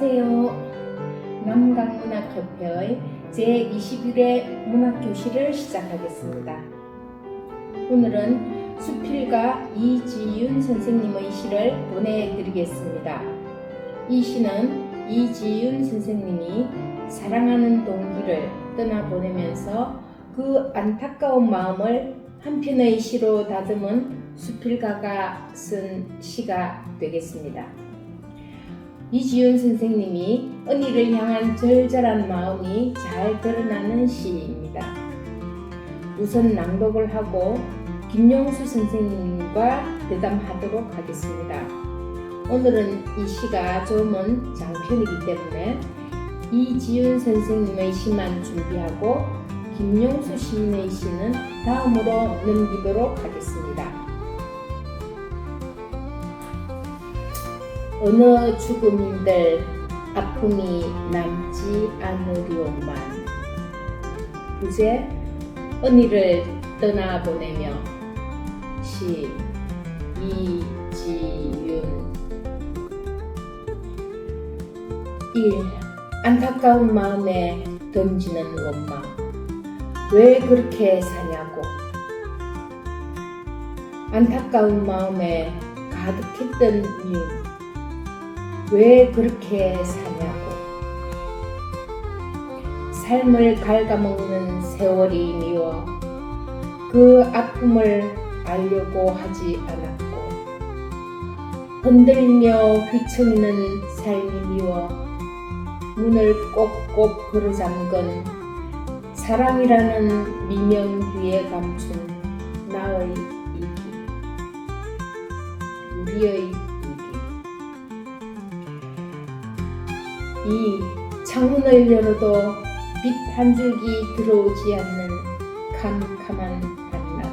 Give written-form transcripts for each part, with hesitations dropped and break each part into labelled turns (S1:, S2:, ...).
S1: 안녕하세요. 남강문학협회의 제21회 문학교실을 시작하겠습니다. 오늘은 수필가 이지윤 선생님의 시를 보내드리겠습니다. 이 시는 이지윤 선생님이 사랑하는 동기를 떠나보내면서 그 안타까운 마음을 한 편의 시로 다듬은 수필가가 쓴 시가 되겠습니다. 이지윤 선생님이 언니를 향한 절절한 마음이 잘 드러나는 시입니다. 우선 낭독을 하고 김용수 선생님과 대담하도록 하겠습니다. 오늘은 이 시가 조문 장편이기 때문에 이지윤 선생님의 시만 준비하고 김용수 시인의 시는 다음으로 넘기도록 하겠습니다. 어느 죽음들 아픔이 남지 않으리오만. 부제 언니를 떠나보내며. 시 이지윤. 1. 안타까운 마음에 던지는 원망. 왜 그렇게 사냐고. 안타까운 마음에 가득했던 이유. 왜 그렇게 사냐고. 삶을 갉아먹는 세월이 미워 그 아픔을 알려고 하지 않았고, 흔들며 휘청이는 삶이 미워 문을 꼭꼭 걸어잠근 사랑이라는 미명 뒤에 감춘 나의 이기, 우리의 이기. 2. 창문을 열어도 빛 한 줄기 들어오지 않는 캄캄한 한낮.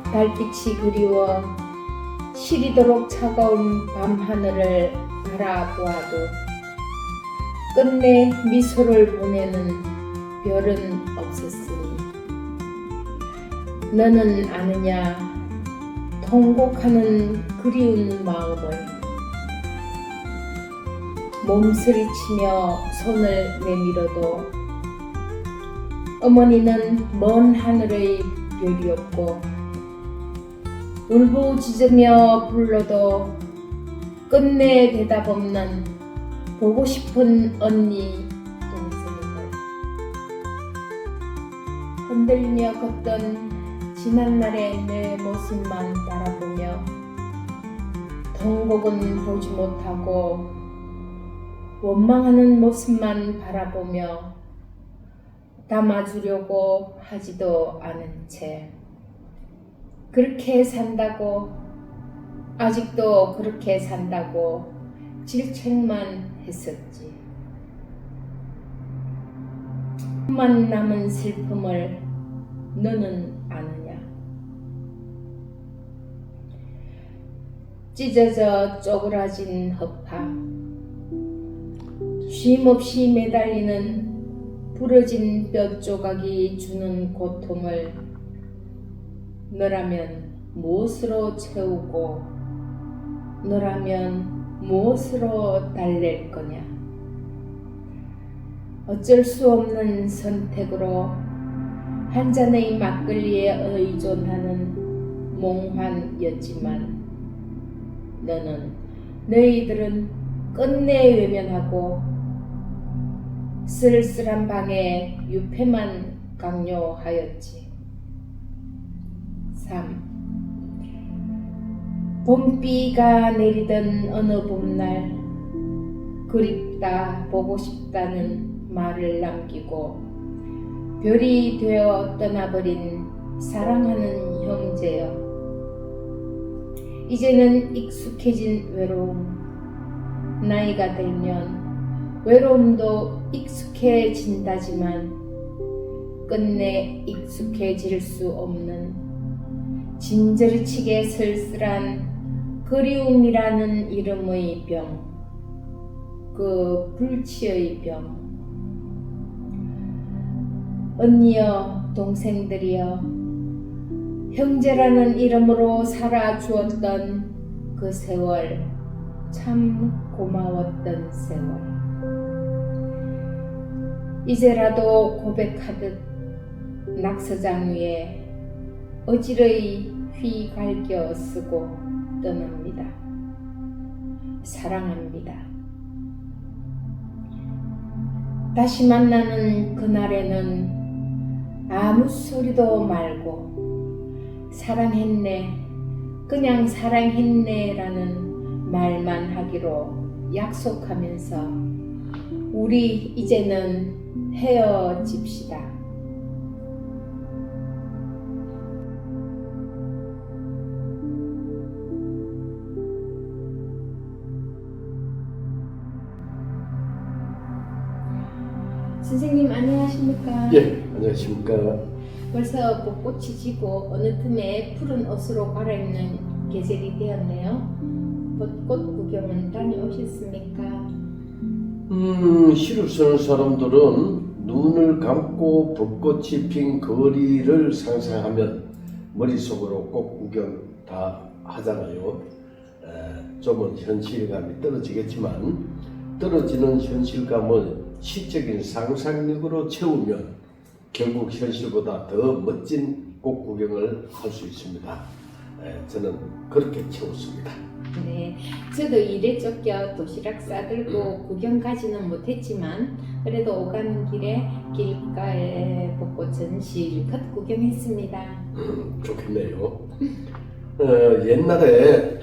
S1: 달빛이 그리워 시리도록 차가운 밤하늘을 바라보아도 끝내 미소를 보내는 별은 없었으니. 너는 아느냐 통곡하는 그리운 마음을. 몸서리치며 손을 내밀어도 어머니는 먼 하늘의 별이었고, 울부짖으며 불러도 끝내 대답 없는 보고 싶은 언니 동생들. 흔들며 걷던 지난날의 내 모습만 바라보며 통곡은 보지 못하고 원망하는 모습만 바라보며 담아주려고 하지도 않은 채 그렇게 산다고, 아직도 그렇게 산다고 질책만 했었지. 만 남은 슬픔을 너는 아느냐. 찢어져 쪼그라진 허파, 쉼없이 매달리는 부러진 뼈 조각이 주는 고통을 너라면 무엇으로 채우고, 너라면 무엇으로 달랠 거냐. 어쩔 수 없는 선택으로 한 잔의 막걸리에 의존하는 몽환이었지만, 너희들은 끝내 외면하고 쓸쓸한 방에 유패만 강요하였지. 3. 봄비가 내리던 어느 봄날 그립다 보고 싶다는 말을 남기고 별이 되어 떠나버린 사랑하는 형제여. 이제는 익숙해진 외로움. 나이가 들면 외로움도 익숙해진다지만 끝내 익숙해질 수 없는 진저리치게 쓸쓸한 그리움이라는 이름의 병, 그 불치의 병. 언니여, 동생들이여, 형제라는 이름으로 살아주었던 그 세월 참 고마웠던 세월. 이제라도 고백하듯 낙서장 위에 어지러이 휘갈겨 쓰고 떠납니다. 사랑합니다. 다시 만나는 그날에는 아무 소리도 말고 사랑했네, 그냥 사랑했네라는 말만 하기로 약속하면서 우리 이제는 헤어집시다. 선생님 안녕하십니까?
S2: 예, 안녕하십니까.
S1: 벌써 벚꽃이 지고 어느 틈에 푸른 옷으로 갈아입는 계절이 되었네요. 벚꽃 구경은 다녀오셨습니까?
S2: 시를 쓰는 사람들은 눈을 감고 벚꽃이 핀 거리를 상상하면 머릿속으로 꽃 구경 다 하잖아요. 좀은 현실감이 떨어지겠지만 떨어지는 현실감을 시적인 상상력으로 채우면 결국 현실보다 더 멋진 꽃 구경을 할 수 있습니다. 저는 그렇게 채웠습니다.
S1: 네, 저도 일에 쫓겨 도시락 싸들고 구경 가지는 못했지만 그래도 오가는 길에 길가의 벚꽃은 실컷 구경했습니다.
S2: 좋겠네요. 옛날에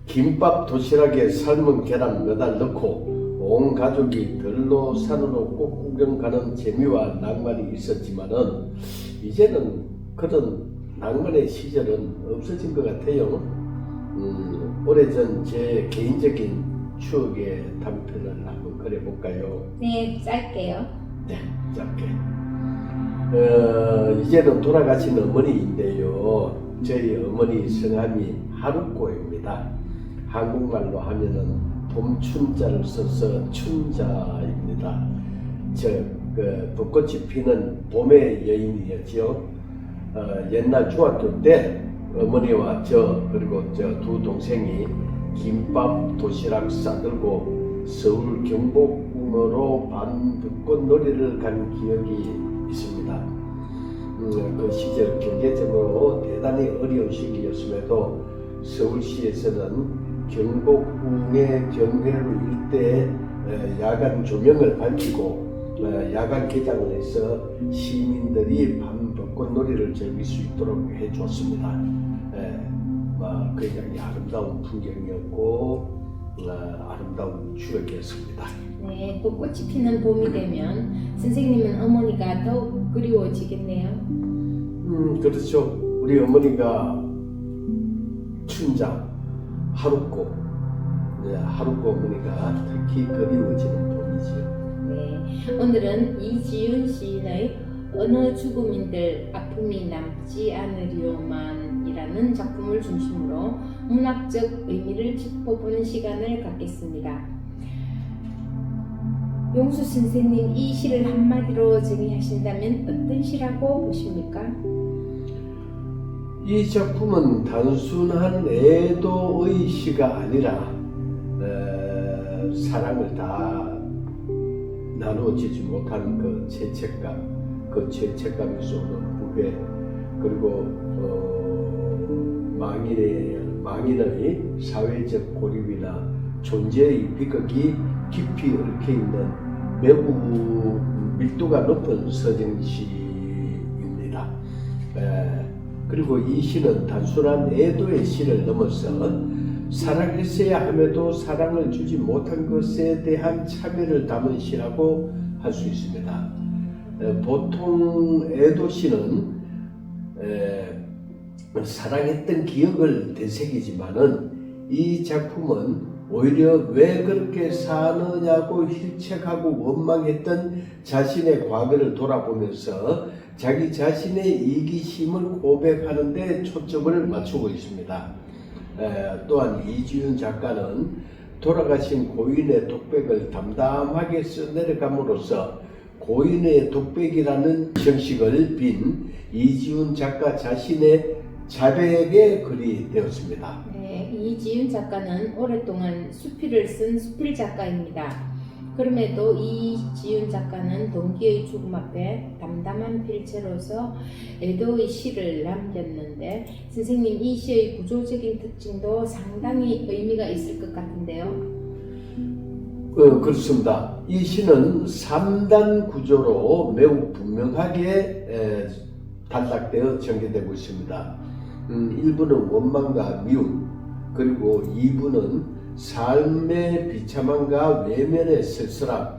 S2: 김밥 도시락에 삶은 계란 몇 알 넣고 온 가족이 들로 산으로 꽃 구경 가는 재미와 낭만이 있었지만은 이제는 그런 낭만의 시절은 없어진 것 같아요. 오래전 제 개인적인 추억의 단편을 한번 그려볼까요?
S1: 네, 짧게요.
S2: 네, 짧게. 이제는 돌아가신 어머니인데요. 저희 어머니 성함이 하루코입니다. 한국말로 하면은 봄춘자를 써서 춘자입니다. 벚꽃이 피는 봄의 여인이었죠. 옛날 중학교 때 어머니와 저 그리고 저 두 동생이 김밥 도시락 싸들고 서울 경복궁으로 밤벚꽃 놀이를 간 기억이 있습니다. 그 시절 경제적으로 대단히 어려운 시기였음에도 서울시에서는 경복궁의 경회로 일대에 야간 조명을 밝히고 야간 개장을 해서 시민들이 밤 벚꽃놀이를 즐길 수 있도록 해줬습니다. 굉장히 아름다운 풍경이었고 아름다운 추억이었습니다.
S1: 네, 벚꽃이 피는 봄이 되면 선생님은 어머니가 더욱 그리워지겠네요.
S2: 그렇죠. 우리 어머니가 춘자 하루코, 하루코 어머니가 특히 그리워지는 봄이지요.
S1: 네, 오늘은 이지윤 시인의 어느 죽음인들 아픔이 남지 않으려만이라는 작품을 중심으로 문학적 의미를 짚어보는 시간을 갖겠습니다. 용수 선생님, 이 시를 한마디로 정의하신다면 어떤 시라고 보십니까?
S2: 이 작품은 단순한 애도의 시가 아니라 사랑을 다 나누어지지 못한 그 죄책감에서 오는 후회, 그리고 망인의 사회적 고립이나 존재의 비극이 깊이 얽혀있는 매우 밀도가 높은 서정시입니다. 그리고 이 시는 단순한 애도의 시를 넘어서 사랑했어야 함에도 사랑을 주지 못한 것에 대한 차별을 담은 시라고 할 수 있습니다. 보통 애도시는 사랑했던 기억을 되새기지만은 이 작품은 오히려 왜 그렇게 사느냐고 힐책하고 원망했던 자신의 과거를 돌아보면서 자기 자신의 이기심을 고백하는 데 초점을 맞추고 있습니다. 또한 이지윤 작가는 돌아가신 고인의 독백을 담담하게 써내려감으로써 고인의 독백이라는 형식을 빈 이지윤 작가 자신의 자백의 글이 되었습니다.
S1: 네, 이지윤 작가는 오랫동안 수필을 쓴 수필 작가입니다. 그럼에도 이지윤 작가는 동기의 죽음 앞에 담담한 필체로서 애도의 시를 남겼는데 선생님 이 시의 구조적인 특징도 상당히 의미가 있을 것 같은데요.
S2: 그렇습니다. 이 시는 3단 구조로 매우 분명하게 단락되어 전개되고 있습니다. 1부는 원망과 미움, 그리고 2부는 삶의 비참함과 외면의 쓸쓸함,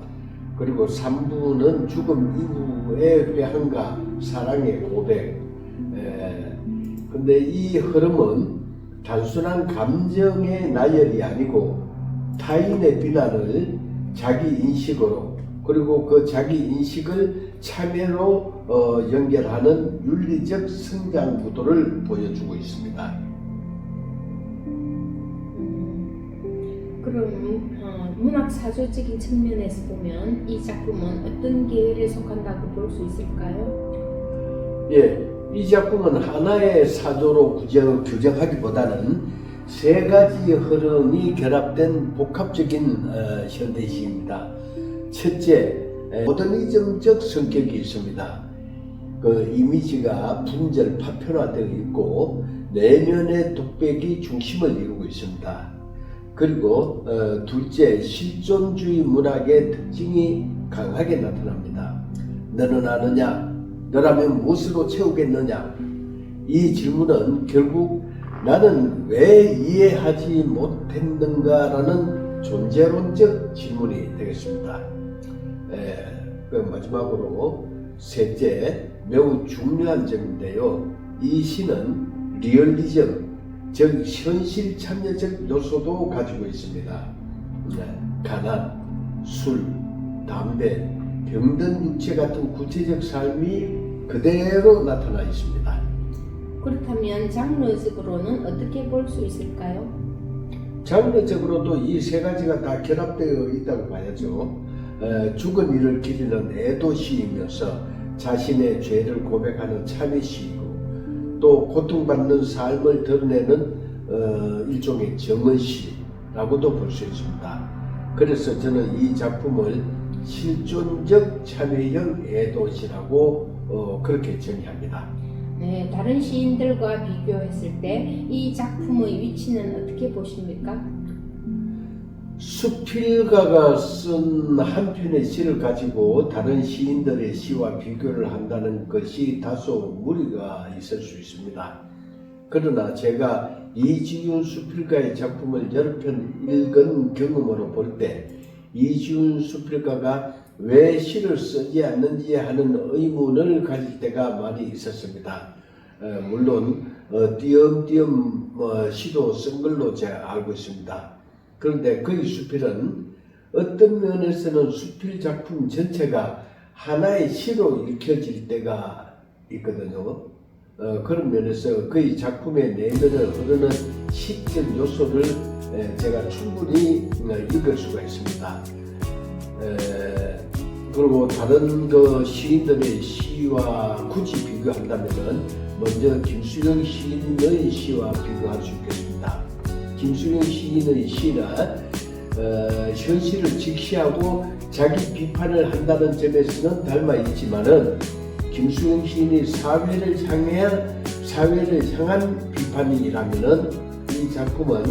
S2: 그리고 3부는 죽음 이후의 회한과 사랑의 고백. 근데 이 흐름은 단순한 감정의 나열이 아니고 타인의 비난을 자기 인식으로, 그리고 그 자기 인식을 참여로 연결하는 윤리적 성장 구도를 보여주고 있습니다.
S1: 그럼 문학 사조적인 측면에서 보면 이 작품은 어떤 계열에 속한다고 볼 수 있을까요?
S2: 예, 이 작품은 하나의 사조로 규정하기보다는 세 가지 흐름이 결합된 복합적인 현대시입니다. 첫째, 모더니즘적 성격이 있습니다. 그 이미지가 분절 파편화되어 있고 내면의 독백이 중심을 이루고 있습니다. 그리고 둘째, 실존주의 문학의 특징이 강하게 나타납니다. 너는 아느냐? 너라면 무엇으로 채우겠느냐? 이 질문은 결국 나는 왜 이해하지 못했는가라는 존재론적 질문이 되겠습니다. 마지막으로 셋째, 매우 중요한 점인데요. 이 시는 리얼리즘, 즉 현실 참여적 요소도 가지고 있습니다. 가난, 술, 담배, 병든 육체 같은 구체적 삶이 그대로 나타나 있습니다.
S1: 그렇다면 장르적으로는 어떻게 볼 수 있을까요?
S2: 장르적으로도 이 세 가지가 다 결합되어 있다고 봐야죠. 죽은 이를 기리는 애도시이면서 자신의 죄를 고백하는 참회시이고, 또 고통받는 삶을 드러내는 일종의 정언시라고도 볼 수 있습니다. 그래서 저는 이 작품을 실존적 참회형 애도시라고 그렇게 정의합니다.
S1: 네, 다른 시인들과 비교했을 때 이 작품의 위치는 어떻게 보십니까?
S2: 수필가가 쓴 한 편의 시를 가지고 다른 시인들의 시와 비교를 한다는 것이 다소 무리가 있을 수 있습니다. 그러나 제가 이지윤 수필가의 작품을 여러 편 읽은 경험으로 볼 때 이지윤 수필가가 왜 시를 쓰지 않는지 하는 의문을 가질 때가 많이 있었습니다. 물론 띄엄띄엄 시도 쓴 걸로 제가 알고 있습니다. 그런데 그의 수필은 어떤 면에서는 수필 작품 전체가 하나의 시로 읽혀질 때가 있거든요. 그런 면에서 그의 작품의 내면을 흐르는 시적 요소를 제가 충분히 읽을 수가 있습니다. 그리고 다른 그 시인들의 시와 굳이 비교한다면은 먼저 김수영 시인의 시와 비교할 수 있겠습니다. 김수영 시인의 시는 현실을 직시하고 자기 비판을 한다는 점에서는 닮아 있지만은 김수영 시인이 사회를 향한 비판이라면은 이 작품은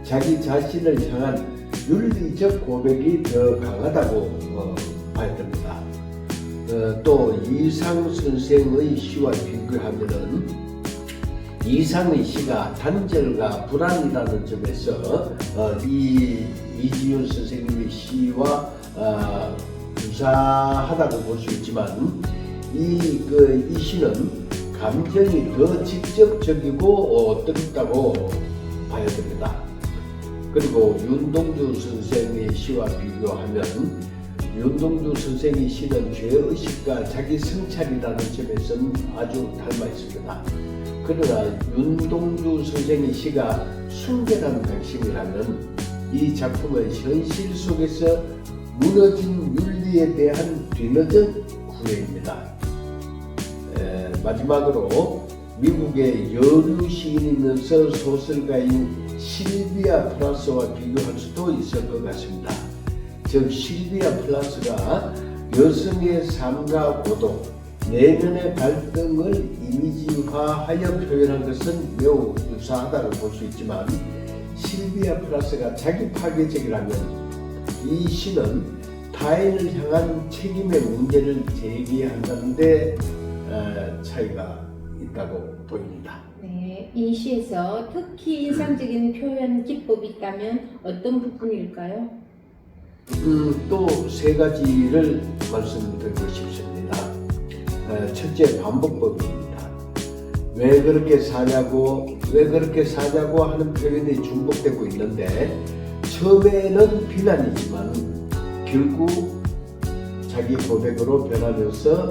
S2: 자기 자신을 향한 윤리적 고백이 더 강하다고 봐야 됩니다. 또 이상 선생의 시와 비교하면은 이상의 시가 단절과 불안이라는 점에서 이지윤 선생님의 시와 유사하다고 볼 수 있지만 이 시는 감정이 더 직접적이고 뜨겁다고 봐야 됩니다. 그리고 윤동주 선생의 시와 비교하면 윤동주 선생의 시는 죄의식과 자기 성찰이라는 점에서는 아주 닮아 있습니다. 그러나 윤동주 선생의 시가 순결한 방식이라면 이 작품은 현실 속에서 무너진 윤리에 대한 뒤늦은 후회입니다. 마지막으로 미국의 여류 시인이면서 소설가인 실비아 플러스와 비교할 수도 있을 것 같습니다. 즉 실비아 플러스가 여성의 삶과 고독, 내면의 갈등을 이미지화하여 표현한 것은 매우 유사하다고 볼 수 있지만 실비아 플러스가 자기 파괴적이라면 이 시는 타인을 향한 책임의 문제를 제기한다는데 차이가 있다고 보입니다.
S1: 네, 이 시에서 특히 인상적인 표현 기법이 있다면 어떤 부분일까요?
S2: 또 세 가지를 말씀드리고 싶습니다. 첫째, 반복법입니다. 왜 그렇게 사냐고 하는 표현이 중복되고 있는데 처음에는 비난이지만 결국 자기 고백으로 변하면서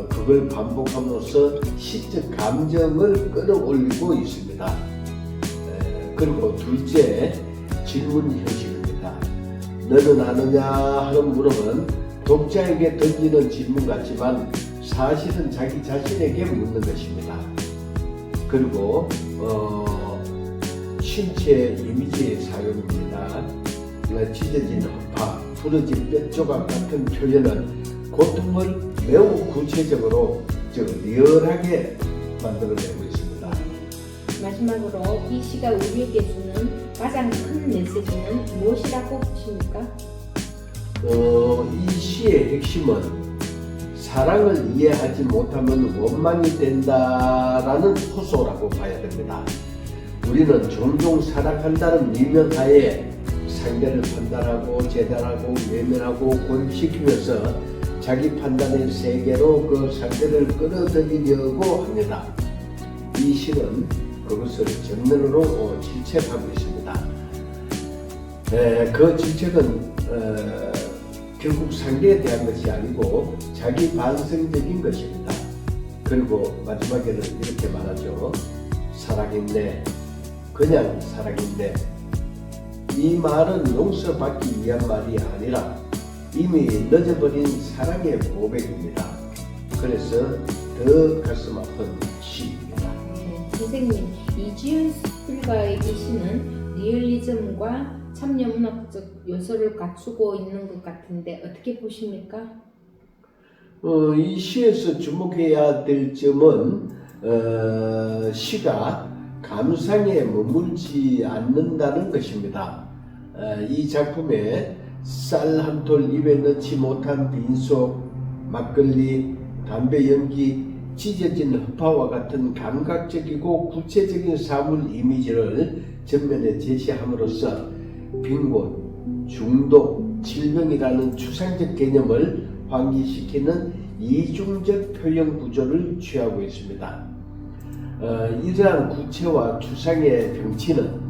S2: 그걸 반복함으로써 시적 감정을 끌어올리고 있습니다. 그리고 둘째, 질문 형식입니다. 너는 아느냐 하는 물음은 독자에게 던지는 질문 같지만 사실은 자기 자신에게 묻는 것입니다. 그리고 신체 이미지의 사용입니다. 찢어진 허파, 부러진 뼈조각 같은 표현은 고통을 매우 구체적으로 리얼하게 만들어내고 있습니다.
S1: 마지막으로 이 시가 우리에게 주는 가장 큰 메시지는 무엇이라고 보십니까?
S2: 이 시의 핵심은 사랑을 이해하지 못하면 원망이 된다라는 호소라고 봐야 됩니다. 우리는 종종 사랑한다는 미명하에 상대를 판단하고 재단하고 외면하고 고립시키면서 자기 판단의 세계로 그 상대를 끌어들이려고 합니다. 이 시는 그것을 정면으로 질책하고 있습니다. 그 질책은 결국 상대에 대한 것이 아니고 자기 반성적인 것입니다. 그리고 마지막에는 이렇게 말하죠. 사랑했네. 그냥 사랑했네. 이 말은 용서받기 위한 말이 아니라 이미 늦어버린 사랑의 고백입니다. 그래서 더 가슴 아픈 시입니다.
S1: 네, 선생님, 이지훈 스필가의 이 시는 리얼리즘과 참여문학적 요소를 갖추고 있는 것 같은데 어떻게 보십니까?
S2: 이 시에서 주목해야 될 점은 시가 감상에 머물지 않는다는 것입니다. 이 작품에 쌀 한 톨 입에 넣지 못한 빈속, 막걸리, 담배 연기, 찢어진 허파와 같은 감각적이고 구체적인 사물 이미지를 전면에 제시함으로써 빈곤, 중독, 질병이라는 추상적 개념을 환기시키는 이중적 표현 구조를 취하고 있습니다. 이러한 구체와 추상의 병치는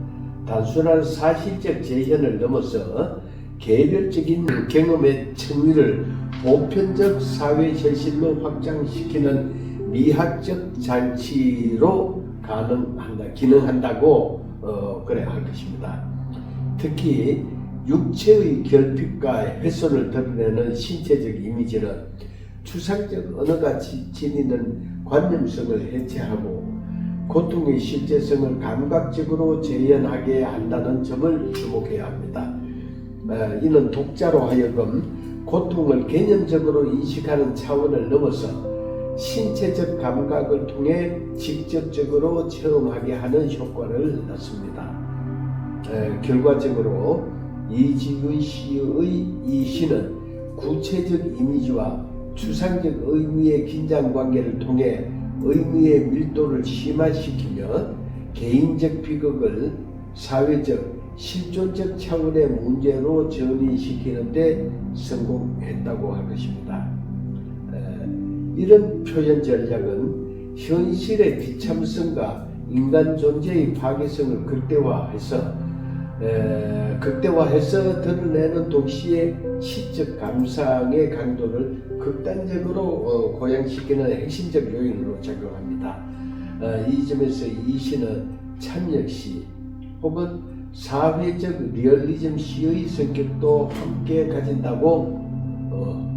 S2: 단순한 사실적 재현을 넘어서 개별적인 경험의 청위를 보편적 사회 현실로 확장시키는 미학적 장치로 기능한다고 그래 할 것입니다. 특히 육체의 결핍과 훼손을 드러내는 신체적 이미지는 추상적 언어가 지니는 관념성을 해체하고 고통의 실제성을 감각적으로 재현하게 한다는 점을 주목해야 합니다. 이는 독자로 하여금 고통을 개념적으로 인식하는 차원을 넘어서 신체적 감각을 통해 직접적으로 체험하게 하는 효과를 낳습니다. 결과적으로 이지훈 씨의 이 시는 구체적 이미지와 추상적 의미의 긴장관계를 통해 의미의 밀도를 심화시키며 개인적 비극을 사회적, 실존적 차원의 문제로 전이시키는 데 성공했다고 할 것입니다. 이런 표현 전략은 현실의 비참성과 인간 존재의 파괴성을 극대화해서 드러내는 동시에 시적 감상의 강도를 극단적으로 고양시키는 핵심적 요인으로 작용합니다. 이 점에서 이 시는 참역시 혹은 사회적 리얼리즘 시의 성격도 함께 가진다고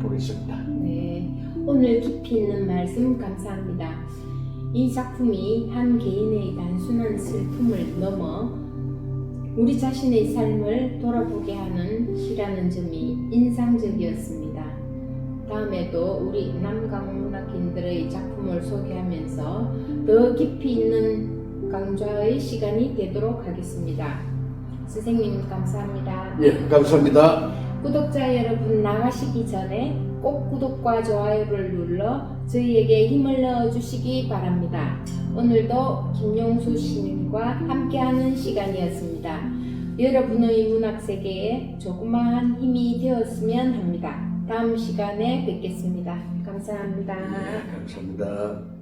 S2: 보겠습니다.
S1: 네, 오늘 깊이 있는 말씀 감사합니다. 이 작품이 한 개인의 단순한 슬픔을 넘어 우리 자신의 삶을 돌아보게 하는 시라는 점이 인상적이었습니다. 다음에도 우리 남강문학인들의 작품을 소개하면서 더 깊이 있는 강좌의 시간이 되도록 하겠습니다. 선생님 감사합니다.
S2: 예, 감사합니다.
S1: 구독자 여러분, 나가시기 전에 꼭 구독과 좋아요를 눌러 저희에게 힘을 넣어주시기 바랍니다. 오늘도 김용수 시인과 함께하는 시간이었습니다. 여러분의 문학 세계에 조그마한 힘이 되었으면 합니다. 다음 시간에 뵙겠습니다. 감사합니다.
S2: 감사합니다.